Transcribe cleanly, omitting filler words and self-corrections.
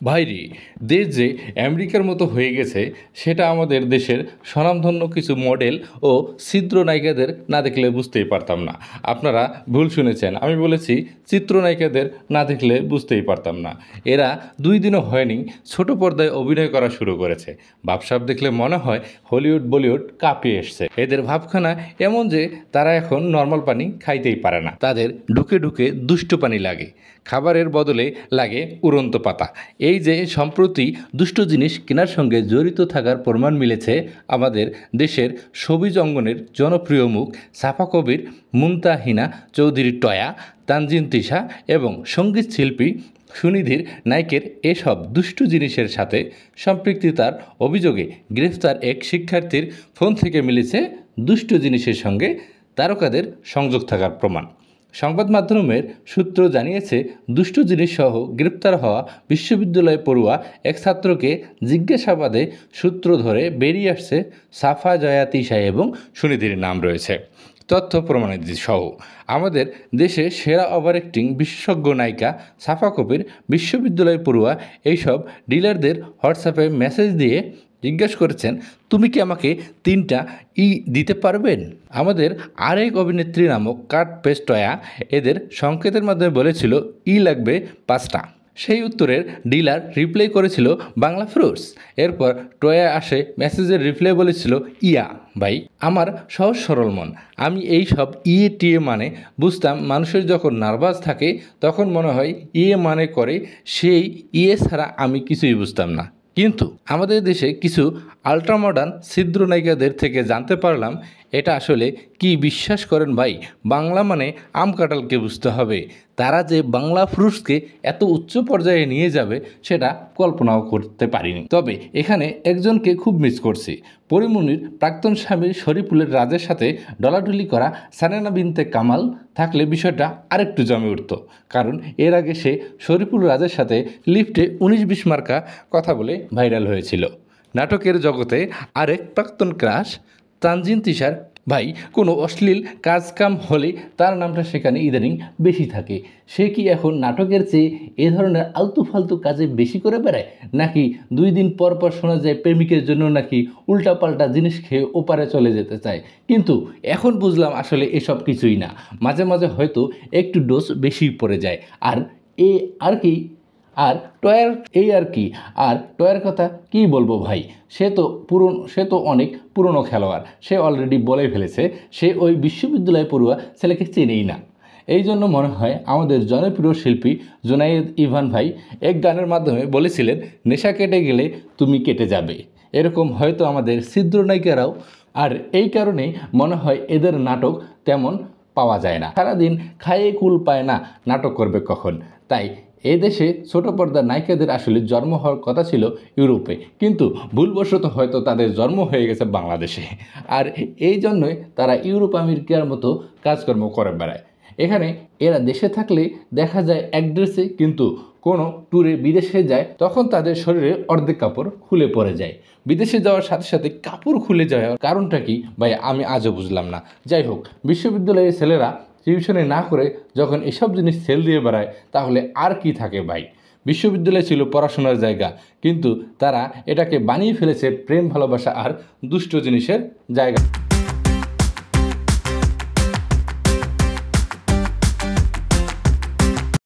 ভাইরে, দেশ যে আমেরিকার মতো হয়ে গেছে সেটা আমাদের দেশের স্বনামধন্য কিছু মডেল ও চিত্রনায়িকাদের না দেখলে বুঝতেই পারতাম না। আপনারা ভুল শুনেছেন, আমি বলেছি চিত্রনায়িকাদের না দেখলে বুঝতেই পারতাম না। এরা 2 দিনও হয়নি ছোট পর্দায় অভিনয় করা শুরু করেছে। ভাবসাব দেখলে মনে হয় হলিউড বলিউড কাঁপিয়ে এসছে। এদের ভাবখানা এমন যে তারা এখন নর্মাল পানি খাইতেই পারে না, তাদের ঢুকে ঢুকে দুষ্ট পানি লাগে, খাবারের বদলে লাগে উড়ন্ত পাতা। এই যে সম্প্রতি দুষ্ট জিনিস কেনার সঙ্গে জড়িত থাকার প্রমাণ মিলেছে আমাদের দেশের সবিজ অঙ্গনের জনপ্রিয় মুখ সাফা কবির, মুমতাহিনা চৌধুরী টয়া, তানজিন তিশা এবং সঙ্গীত শিল্পী সুনিধির নায়কের এসব দুষ্টু জিনিসের সাথে সম্পৃক্ততার অভিযোগে গ্রেফতার এক শিক্ষার্থীর ফোন থেকে মিলেছে দুষ্টু জিনিসের সঙ্গে তারকাদের সংযোগ থাকার প্রমাণ। সংবাদ মাধ্যমের সূত্র জানিয়েছে, দুষ্টু জিনিস সহ গ্রেপ্তার হওয়া বিশ্ববিদ্যালয় পড়ুয়া এক ছাত্রকে জিজ্ঞাসাবাদে সূত্র ধরে বেরিয়ে আসছে সাফা, জয়া, তিশা এবং সুনিধির নাম রয়েছে। তথ্য প্রমাণাদি সহ আমাদের দেশে সেরা ওভার অ্যাক্টিং বিশেষজ্ঞ নায়িকা সাফা কবির বিশ্ববিদ্যালয় পড়ুয়া এইসব ডিলারদের হোয়াটসঅ্যাপে মেসেজ দিয়ে জিজ্ঞাসা করেছেন, তুমি কি আমাকে 3টা দিতে পারবেন? আমাদের আরেক অভিনেত্রী নামক কাট পেস্টয়া এদের সংকেতের মাধ্যমে বলেছিল লাগবে 5টা। সেই উত্তরের ডিলার রিপ্লাই করেছিল বাংলা ফ্রুটস। এরপর টয়া আসে মেসেজের রিপ্লাই বলেছিল, ইয়া ভাই, আমার সহজ সরল মন, আমি এই সব টিএ মানে বুঝতাম মানুষের যখন নার্ভাস থাকে তখন মনে হয় মানে করে, সেই ছাড়া আমি কিছুই বুঝতাম না। কিন্তু আমাদের দেশে কিছু আল্ট্রা মডার্ন ছিদ্র নায়িকাদের থেকে জানতে পারলাম এটা আসলে কি। বিশ্বাস করেন ভাই, বাংলা মানে আম কাঁঠালকে বুঝতে হবে। তারা যে বাংলা ফ্রুটসকে এত উচ্চ পর্যায়ে নিয়ে যাবে সেটা কল্পনাও করতে পারিনি। তবে এখানে একজনকে খুব মিস করছি। পরিমণির প্রাক্তন স্বামী শরীফুলের রাজের সাথে ডলাডলি করা সানেনা বিনতে কামাল থাকলে বিষয়টা আরেকটু জমে উঠত। কারণ এর আগে সে শরীফুল রাজের সাথে লিফটে 19-20 মার্কা কথা বলে ভাইরাল হয়েছিল। নাটকের জগতে আরেক প্রাক্তন ক্রাশ তানজিন তিশার ভাই, কোনো অশ্লীল কাজকাম হলে তার নামটা সেখানে ইদানিং বেশি থাকে। সে কি এখন নাটকের চেয়ে এ ধরনের আলতু ফালতু কাজে বেশি করে বেড়ায়, নাকি 2 দিন পর পর শোনা যায় প্রেমিকের জন্য নাকি উল্টাপাল্টা জিনিস খেয়ে ওপারে চলে যেতে চায়? কিন্তু এখন বুঝলাম আসলে এসব কিছুই না, মাঝে মাঝে হয়তো একটু ডোজ বেশি পড়ে যায়। আর টয়ের কথা কি বলবো ভাই, সে তো অনেক পুরনো খেলোয়াড়। সে অলরেডি বলে ফেলেছে সে ওই বিশ্ববিদ্যালয় পড়ুয়া ছেলেকে চেনেই না। এই জন্য মনে হয় আমাদের জনপ্রিয় শিল্পী জুনায়েদ ইভান ভাই এক গানের মাধ্যমে বলেছিলেন, নেশা কেটে গেলে তুমি কেটে যাবে। এরকম হয়তো আমাদের ছিদ্র নায়িকারাও। আর এই কারণেই মনে হয় এদের নাটক তেমন পাওয়া যায় না। সারাদিন খায়ে কুল পায় না, নাটক করবে কখন? তাই এদেশে ছোট পর্দার নায়িকাদের আসলে জন্ম হওয়ার কথা ছিল ইউরোপে, কিন্তু ভুলবশত হয়তো তাদের জন্ম হয়ে গেছে বাংলাদেশে। আর এই জন্যই তারা ইউরোপ আমেরিকার মতো কাজকর্ম করে বেড়ায়। এখানে এরা দেশে থাকলে দেখা যায় এক ড্রেসে, কিন্তু কোনো ট্যুরে বিদেশে যায় তখন তাদের শরীরে অর্ধেক কাপড় খুলে পড়ে যায়। বিদেশে যাওয়ার সাথে সাথে কাপড় খুলে যাওয়ার কারণটা কি ভাই, আমি আজও বুঝলাম না। যাই হোক, বিশ্ববিদ্যালয়ের ছেলেরা টিউশনে না করে যখন এসব জিনিস সেল দিয়ে বেড়ায় তাহলে আর কি থাকে ভাই? বিশ্ববিদ্যালয় ছিল পড়াশোনার জায়গা, কিন্তু তারা এটাকে বানিয়ে ফেলেছে প্রেম, ভালোবাসা আর দুষ্ট জিনিসের জায়গা।